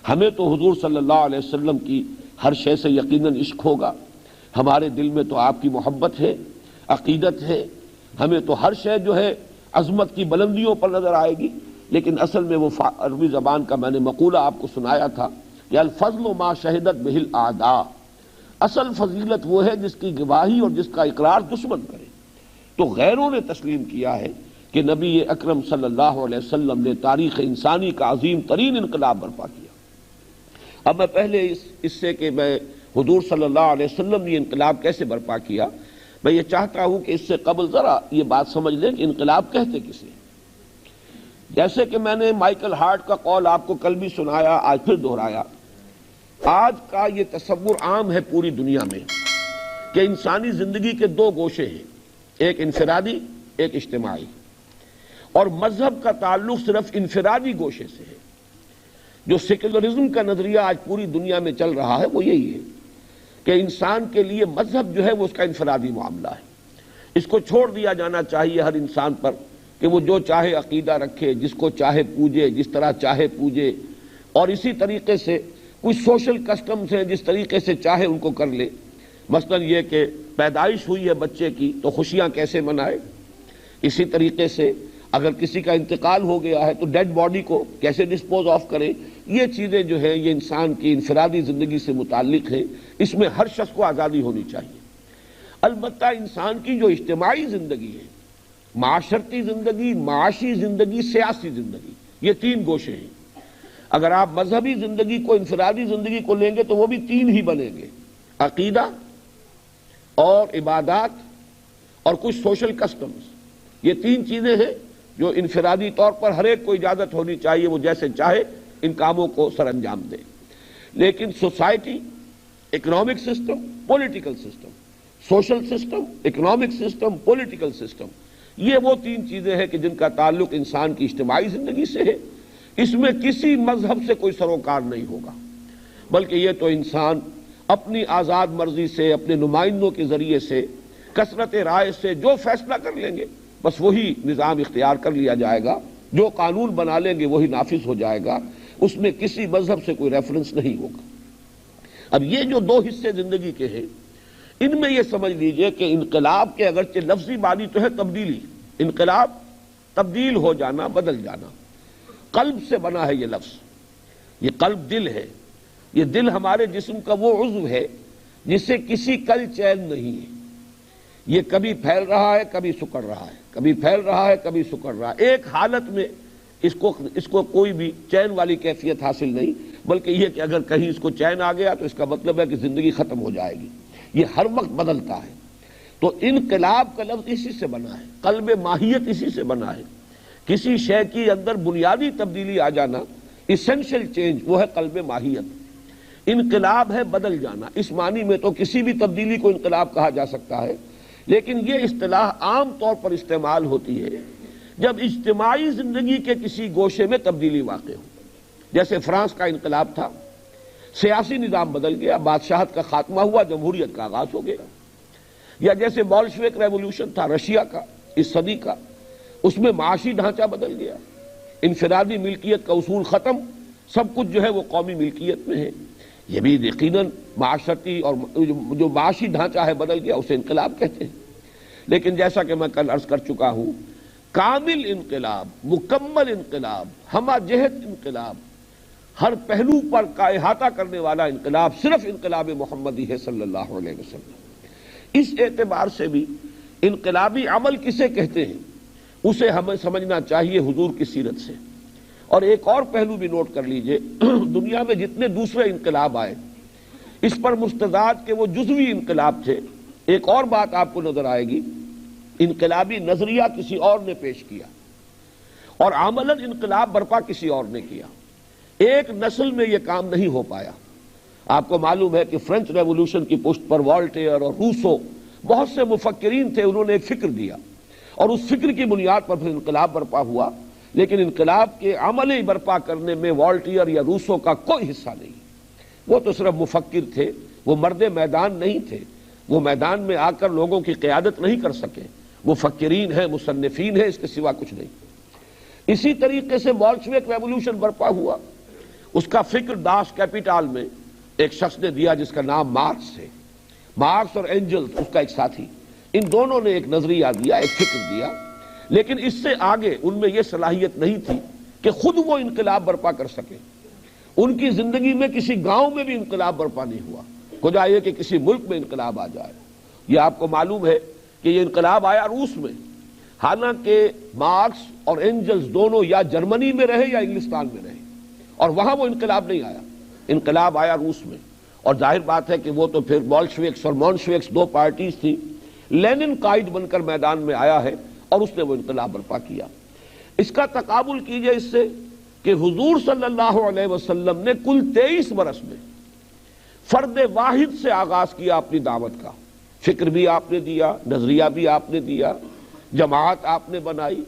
ہمیں تو حضور صلی اللہ علیہ وسلم کی ہر شے سے یقیناً عشق ہوگا، ہمارے دل میں تو آپ کی محبت ہے، عقیدت ہے، ہمیں تو ہر شے جو ہے عظمت کی بلندیوں پر نظر آئے گی، لیکن اصل میں وہ عربی زبان کا میں نے مقولہ آپ کو سنایا تھا کہ الفضل ما شہدت بہ الاعداء، اصل فضیلت وہ ہے جس کی گواہی اور جس کا اقرار دشمن کرے۔ تو غیروں نے تسلیم کیا ہے کہ نبی اکرم صلی اللہ علیہ وسلم نے تاریخ انسانی کا عظیم ترین انقلاب برپا کیا۔ اب میں پہلے اس سے کہ میں حضور صلی اللہ علیہ وسلم نے انقلاب کیسے برپا کیا، میں یہ چاہتا ہوں کہ اس سے قبل ذرا یہ بات سمجھ لیں کہ انقلاب کہتے کسے۔ جیسے کہ میں نے مائیکل ہارٹ کا قول آپ کو کل بھی سنایا، آج پھر دہرایا، آج کا یہ تصور عام ہے پوری دنیا میں کہ انسانی زندگی کے دو گوشے ہیں، ایک انفرادی، ایک اجتماعی، اور مذہب کا تعلق صرف انفرادی گوشے سے ہے۔ جو سیکولرزم کا نظریہ آج پوری دنیا میں چل رہا ہے وہ یہی ہے کہ انسان کے لیے مذہب جو ہے وہ اس کا انفرادی معاملہ ہے، اس کو چھوڑ دیا جانا چاہیے ہر انسان پر کہ وہ جو چاہے عقیدہ رکھے، جس کو چاہے پوجے، جس طرح چاہے پوجے، اور اسی طریقے سے کچھ سوشل کسٹمز ہیں جس طریقے سے چاہے ان کو کر لے۔ مثلا یہ کہ پیدائش ہوئی ہے بچے کی تو خوشیاں کیسے منائے، اسی طریقے سے اگر کسی کا انتقال ہو گیا ہے تو ڈیڈ باڈی کو کیسے ڈسپوز آف کرے۔ یہ چیزیں جو ہیں یہ انسان کی انفرادی زندگی سے متعلق ہے، اس میں ہر شخص کو آزادی ہونی چاہیے۔ البتہ انسان کی جو اجتماعی زندگی ہے، معاشرتی زندگی، معاشی زندگی، سیاسی زندگی، یہ تین گوشے ہیں۔ اگر آپ مذہبی زندگی کو انفرادی زندگی کو لیں گے تو وہ بھی تین ہی بنیں گے، عقیدہ اور عبادات اور کچھ سوشل کسٹمز۔ یہ تین چیزیں ہیں جو انفرادی طور پر ہر ایک کو اجازت ہونی چاہیے وہ جیسے چاہے ان کاموں کو سر انجام دے۔ لیکن society, economic system, political system, social system, economic system, political system, یہ وہ تین چیزیں ہیں کہ جن کا تعلق انسان کی اجتماعی زندگی سے ہے۔ اس میں کسی مذہب سے کوئی سروکار نہیں ہوگا، بلکہ یہ تو انسان اپنی آزاد مرضی سے، اپنے نمائندوں کے ذریعے سے، کثرت رائے سے جو فیصلہ کر لیں گے بس وہی نظام اختیار کر لیا جائے گا، جو قانون بنا لیں گے وہی نافذ ہو جائے گا، اس میں کسی مذہب سے کوئی ریفرنس نہیں ہوگا۔ اب یہ جو دو حصے زندگی کے ہیں، ان میں یہ سمجھ لیجئے کہ انقلاب کے اگرچہ لفظی معنی تو ہے تبدیلی، انقلاب تبدیل ہو جانا، بدل جانا، قلب سے بنا ہے یہ لفظ۔ یہ قلب دل ہے، یہ دل ہمارے جسم کا وہ عضو ہے جس سے کسی کل چین نہیں ہے، یہ کبھی پھیل رہا ہے، کبھی سکڑ رہا ہے، کبھی پھیل رہا ہے، کبھی سکڑ رہا ہے، ایک حالت میں اس کو کوئی بھی چین والی کیفیت حاصل نہیں، بلکہ یہ کہ اگر کہیں اس کو چین آ گیا تو اس کا مطلب ہے کہ زندگی ختم ہو جائے گی، یہ ہر وقت بدلتا ہے۔ تو انقلاب کا لفظ اسی سے بنا ہے، قلب ماہیت اسی سے بنا ہے، کسی شے کی اندر بنیادی تبدیلی آ جانا، ایسنشل چینج، وہ ہے قلب ماہیت۔ انقلاب ہے بدل جانا، اس معنی میں تو کسی بھی تبدیلی کو انقلاب کہا جا سکتا ہے، لیکن یہ اصطلاح عام طور پر استعمال ہوتی ہے جب اجتماعی زندگی کے کسی گوشے میں تبدیلی واقع ہو۔ جیسے فرانس کا انقلاب تھا، سیاسی نظام بدل گیا، بادشاہت کا خاتمہ ہوا، جمہوریت کا آغاز ہو گیا۔ یا جیسے بولشوک ریولوشن تھا رشیا کا اس صدی کا، اس میں معاشی ڈھانچہ بدل گیا، انفرادی ملکیت کا اصول ختم، سب کچھ جو ہے وہ قومی ملکیت میں ہے۔ یہ بھی یقیناً معاشرتی اور جو معاشی ڈھانچہ ہے بدل گیا، اسے انقلاب کہتے ہیں۔ لیکن جیسا کہ میں کل عرض کر چکا ہوں، کامل انقلاب، مکمل انقلاب، ہمہ جہت انقلاب، ہر پہلو پر کا احاطہ کرنے والا انقلاب صرف انقلاب محمدی ہے صلی اللہ علیہ وسلم۔ اس اعتبار سے بھی انقلابی عمل کسے کہتے ہیں اسے ہمیں سمجھنا چاہیے حضور کی سیرت سے۔ اور ایک اور پہلو بھی نوٹ کر لیجئے، دنیا میں جتنے دوسرے انقلاب آئے اس پر مستضاد کے وہ جزوی انقلاب تھے۔ ایک اور بات آپ کو نظر آئے گی، انقلابی نظریہ کسی اور نے پیش کیا اور عملاً انقلاب برپا کسی اور نے کیا۔ ایک نسل میں یہ کام نہیں ہو پایا۔ آپ کو معلوم ہے کہ فرینچ ریولوشن کی پشت پر والٹیئر اور روسو بہت سے مفکرین تھے، انہوں نے ایک فکر دیا اور اس فکر کی بنیاد پر پھر انقلاب برپا ہوا، لیکن انقلاب کے عملی برپا کرنے میں والٹیئر یا روسو کا کوئی حصہ نہیں۔ وہ تو صرف مفکر تھے، وہ مرد میدان نہیں تھے، وہ میدان میں آ کر لوگوں کی قیادت نہیں کر سکے، مفکرین ہیں، مصنفین ہیں، اس کے سوا کچھ نہیں۔ اسی طریقے سے بولشوک ریولوشن برپا ہوا، اس کا فکر داس کیپیٹال میں ایک شخص نے دیا جس کا نام مارکس ہے. مارکس اور اینجلز اس کا ایک ساتھی، ان دونوں نے ایک نظریہ دیا، ایک فکر دیا، لیکن اس سے آگے ان میں یہ صلاحیت نہیں تھی کہ خود وہ انقلاب برپا کر سکے. ان کی زندگی میں کسی گاؤں میں بھی انقلاب برپا نہیں ہوا. خدا یہ کہ کسی ملک میں انقلاب آ جائے. یہ آپ کو معلوم ہے کہ یہ انقلاب آیا روس میں، حالانکہ مارکس اور اینجلز دونوں یا جرمنی میں رہے یا انگلستان میں رہے، اور وہاں وہ انقلاب نہیں آیا. انقلاب آیا روس میں، اور ظاہر بات ہے کہ وہ تو پھر بولشوکس اور مونشوکس دو پارٹیز تھی. لینن قائد بن کر میدان میں آیا ہے اور اس نے وہ انقلاب برپا کیا. اس کا تقابل کیجئے اس سے کہ حضور صلی اللہ علیہ وسلم نے کل 23 برس میں فرد واحد سے آغاز کیا اپنی دعوت کا. فکر بھی آپ نے دیا، نظریہ بھی آپ نے دیا، جماعت آپ نے بنائی،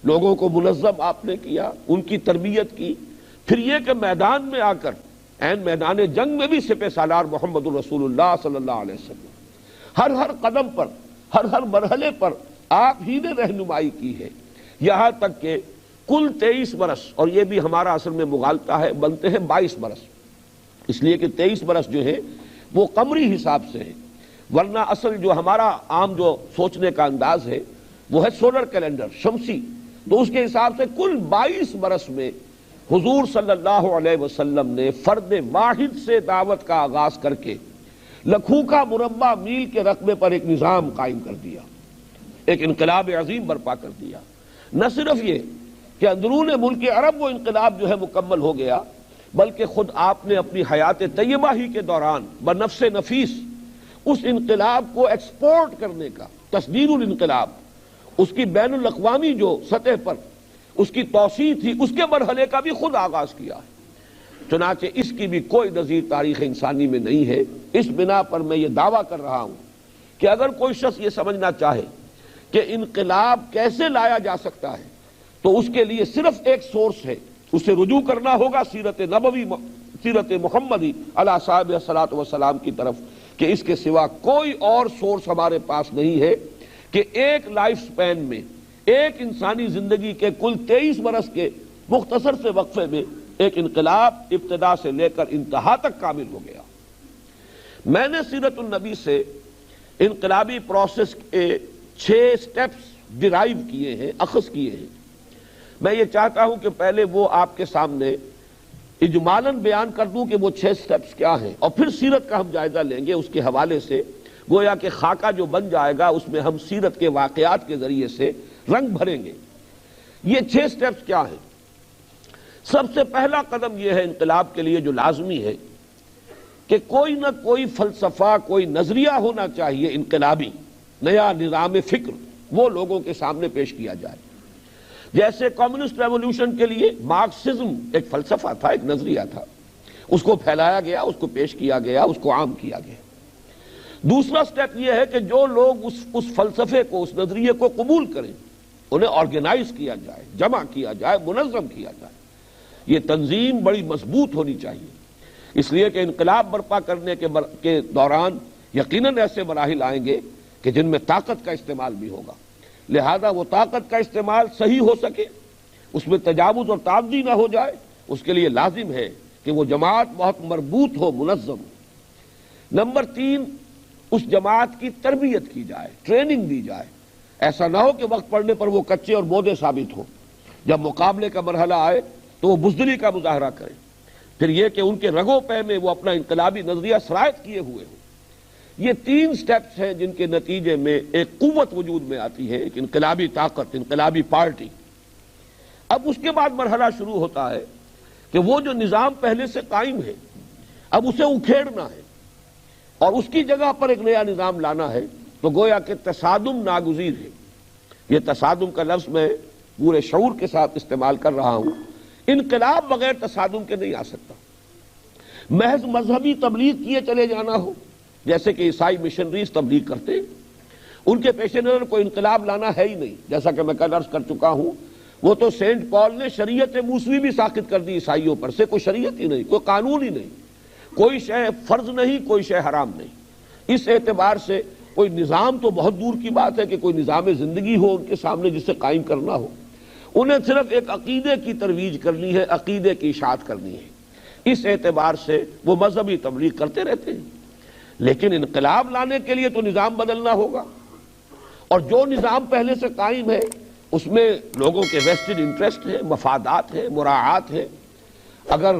لوگوں کو منظم آپ نے کیا، ان کی تربیت کی. پھر یہ کہ میدان میں آ کر عین میدان جنگ میں بھی سپہ سالار محمد الرسول اللہ صلی اللہ علیہ وسلم ہر قدم پر، ہر مرحلے پر آپ ہی نے رہنمائی کی ہے. یہاں تک کہ کل 23 برس، اور یہ بھی ہمارا اصل میں مغالطہ ہے، بنتے ہیں 22 برس، اس لیے کہ 23 برس جو ہے وہ قمری حساب سے ہے، ورنہ اصل جو ہمارا عام جو سوچنے کا انداز ہے وہ ہے سولر کیلنڈر، شمسی. تو اس کے حساب سے کل 22 برس میں حضور صلی اللہ علیہ وسلم نے فرد واحد سے دعوت کا آغاز کر کے لاکھوں کا مربع میل کے رقبے پر ایک نظام قائم کر دیا، ایک انقلاب عظیم برپا کر دیا. نہ صرف یہ کہ اندرون ملک عرب وہ انقلاب جو ہے مکمل ہو گیا، بلکہ خود آپ نے اپنی حیات طیبہ ہی کے دوران بنفس نفیس اس انقلاب کو ایکسپورٹ کرنے کا، تصدیر الانقلاب، اس کی بین الاقوامی جو سطح پر اس کی توسیع تھی، اس کے مرحلے کا بھی خود آغاز کیا ہے. چنانچہ اس کی بھی کوئی نظیر تاریخ انسانی میں نہیں ہے. اس بنا پر میں یہ دعویٰ کر رہا ہوں کہ اگر کوئی شخص یہ سمجھنا چاہے کہ انقلاب کیسے لایا جا سکتا ہے تو اس کے لیے صرف ایک سورس ہے، اسے رجوع کرنا ہوگا سیرت نبوی، سیرت محمدی علیہ صاحب الصلاۃ والسلام کی طرف، کہ اس کے سوا کوئی اور سورس ہمارے پاس نہیں ہے کہ ایک لائف سپین میں، ایک انسانی زندگی کے کل 23 برس کے مختصر سے وقفے میں ایک انقلاب ابتدا سے لے کر انتہا تک کامل ہو گیا. میں نے سیرت النبی سے انقلابی پروسیس کے 6 سٹیپس ڈرائیو کیے ہیں، اخذ کیے ہیں. میں یہ چاہتا ہوں کہ پہلے وہ آپ کے سامنے اجمالاً بیان کر دوں کہ وہ 6 سٹیپس کیا ہیں، اور پھر سیرت کا ہم جائزہ لیں گے. اس کے حوالے سے گویا کہ خاکہ جو بن جائے گا اس میں ہم سیرت کے واقعات کے ذریعے سے رنگ بھریں گے. یہ 6 سٹیپس کیا ہیں؟ سب سے پہلا قدم یہ ہے انقلاب کے لیے جو لازمی ہے کہ کوئی نہ کوئی فلسفہ، کوئی نظریہ ہونا چاہیے انقلابی، نیا نظام فکر وہ لوگوں کے سامنے پیش کیا جائے. جیسے کمیونسٹ ریولوشن کے لیے مارکسزم ایک فلسفہ تھا، ایک نظریہ تھا، اس کو پھیلایا گیا، اس کو پیش کیا گیا، اس کو عام کیا گیا. دوسرا سٹیپ یہ ہے کہ جو لوگ اس فلسفے کو، اس نظریے کو قبول کریں انہیں آرگنائز کیا جائے، جمع کیا جائے، منظم کیا جائے. یہ تنظیم بڑی مضبوط ہونی چاہیے، اس لیے کہ انقلاب برپا کرنے کے دوران یقیناً ایسے مراحل آئیں گے کہ جن میں طاقت کا استعمال بھی ہوگا. لہذا وہ طاقت کا استعمال صحیح ہو سکے، اس میں تجاوز اور تعدی نہ ہو جائے، اس کے لیے لازم ہے کہ وہ جماعت بہت مربوط ہو، منظم. نمبر 3، اس جماعت کی تربیت کی جائے، ٹریننگ دی جائے. ایسا نہ ہو کہ وقت پڑنے پر وہ کچے اور بودے ثابت ہوں، جب مقابلے کا مرحلہ آئے تو وہ بزدلی کا مظاہرہ کریں. پھر یہ کہ ان کے رگو پے میں وہ اپنا انقلابی نظریہ سرایت کیے ہوئے ہوں. یہ 3 سٹیپس ہیں جن کے نتیجے میں ایک قوت وجود میں آتی ہے، ایک انقلابی طاقت، انقلابی پارٹی. اب اس کے بعد مرحلہ شروع ہوتا ہے کہ وہ جو نظام پہلے سے قائم ہے اب اسے اکھیڑنا ہے اور اس کی جگہ پر ایک نیا نظام لانا ہے. تو گویا کہ تصادم ناگزیر ہے. یہ تصادم کا لفظ میں پورے شعور کے ساتھ استعمال کر رہا ہوں. انقلاب بغیر تصادم کے نہیں آ سکتا. محض مذہبی تبلیغ کیے چلے جانا ہو، جیسے کہ عیسائی مشنریز تبلیغ کرتے، ان کے پیش نظر کوئی انقلاب لانا ہے ہی نہیں. جیسا کہ میں کل عرض کر چکا ہوں، وہ تو سینٹ پال نے شریعت موسوی بھی ساخت کر دی عیسائیوں پر سے. کوئی شریعت ہی نہیں، کوئی قانون ہی نہیں، کوئی شے فرض نہیں، کوئی شے حرام نہیں. اس اعتبار سے کوئی نظام تو بہت دور کی بات ہے کہ کوئی نظام زندگی ہو ان کے سامنے جسے قائم کرنا ہو. انہیں صرف ایک عقیدے کی ترویج کرنی ہے، عقیدے کی اشاعت کرنی ہے. اس اعتبار سے وہ مذہبی تبلیغ کرتے رہتے ہیں، لیکن انقلاب لانے کے لیے تو نظام بدلنا ہوگا، اور جو نظام پہلے سے قائم ہے اس میں لوگوں کے ویسٹڈ انٹرسٹ ہیں، مفادات ہیں، مراعات ہیں۔ اگر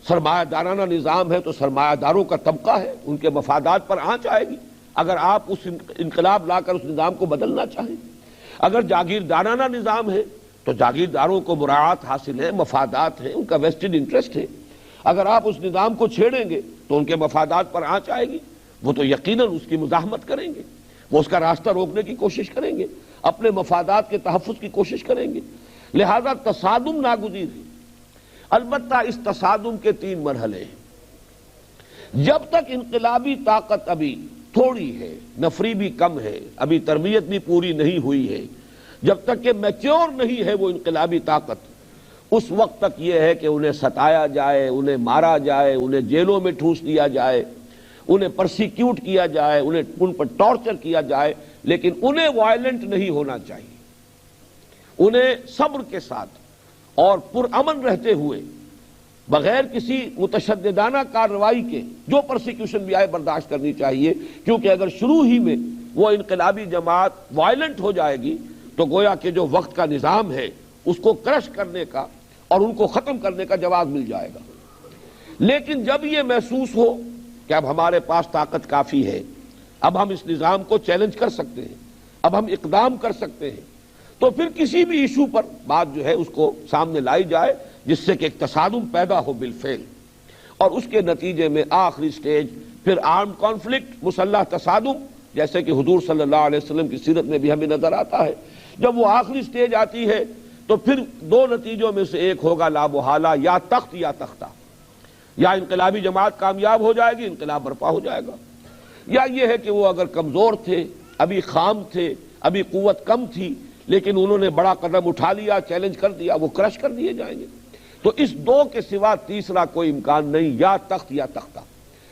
سرمایہ دارانہ نظام ہے تو سرمایہ داروں کا طبقہ ہے، ان کے مفادات پر آنچ آئے گی اگر آپ اس انقلاب لا کر اس نظام کو بدلنا چاہیں۔ اگر جاگیردارانہ نظام ہے تو جاگیرداروں کو مراعات حاصل ہے، مفادات ہیں، ان کا ویسٹڈ انٹرسٹ ہے۔ اگر آپ اس نظام کو چھیڑیں گے تو ان کے مفادات پر آنچ آئے گی، وہ تو یقیناً اس کی مزاحمت کریں گے، وہ اس کا راستہ روکنے کی کوشش کریں گے، اپنے مفادات کے تحفظ کی کوشش کریں گے۔ لہذا تصادم ناگزیر ہے۔ البتہ اس تصادم کے 3 مرحلے ہیں۔ جب تک انقلابی طاقت ابھی تھوڑی ہے، نفری بھی کم ہے، ابھی تربیت بھی پوری نہیں ہوئی ہے، جب تک کہ میچور نہیں ہے وہ انقلابی طاقت، اس وقت تک یہ ہے کہ انہیں ستایا جائے، انہیں مارا جائے، انہیں جیلوں میں ٹھوس دیا جائے، انہیں پرسیکیوٹ کیا جائے، ان پر ٹارچر کیا جائے، لیکن انہیں وائلنٹ نہیں ہونا چاہیے۔ انہیں صبر کے ساتھ اور پرامن رہتے ہوئے بغیر کسی متشددانہ کارروائی کے جو پرسیکیوشن بھی آئے برداشت کرنی چاہیے، کیونکہ اگر شروع ہی میں وہ انقلابی جماعت وائلنٹ ہو جائے گی تو گویا کہ جو وقت کا نظام ہے اس کو کرش کرنے کا اور ان کو ختم کرنے کا جواز مل جائے گا۔ لیکن جب یہ محسوس ہو کہ اب ہمارے پاس طاقت کافی ہے، اب ہم اس نظام کو چیلنج کر سکتے ہیں، اب ہم اقدام کر سکتے ہیں، تو پھر کسی بھی ایشو پر بات جو ہے اس کو سامنے لائی جائے جس سے کہ ایک تصادم پیدا ہو بالفعل، اور اس کے نتیجے میں آخری سٹیج پھر آرم کانفلکٹ، مسلح تصادم، جیسے کہ حضور صلی اللہ علیہ وسلم کی سیرت میں بھی ہمیں نظر آتا ہے۔ جب وہ آخری سٹیج آتی ہے تو پھر 2 نتیجوں میں سے ایک ہوگا لا محالہ، یا تخت یا تختہ، یا انقلابی جماعت کامیاب ہو جائے گی، انقلاب برپا ہو جائے گا، یا یہ ہے کہ وہ اگر کمزور تھے، ابھی خام تھے، ابھی قوت کم تھی، لیکن انہوں نے بڑا قدم اٹھا لیا، چیلنج کر دیا، وہ کرش کر دیے جائیں گے۔ تو اس 2 کے سوا تیسرا کوئی امکان نہیں، یا تخت یا تختہ۔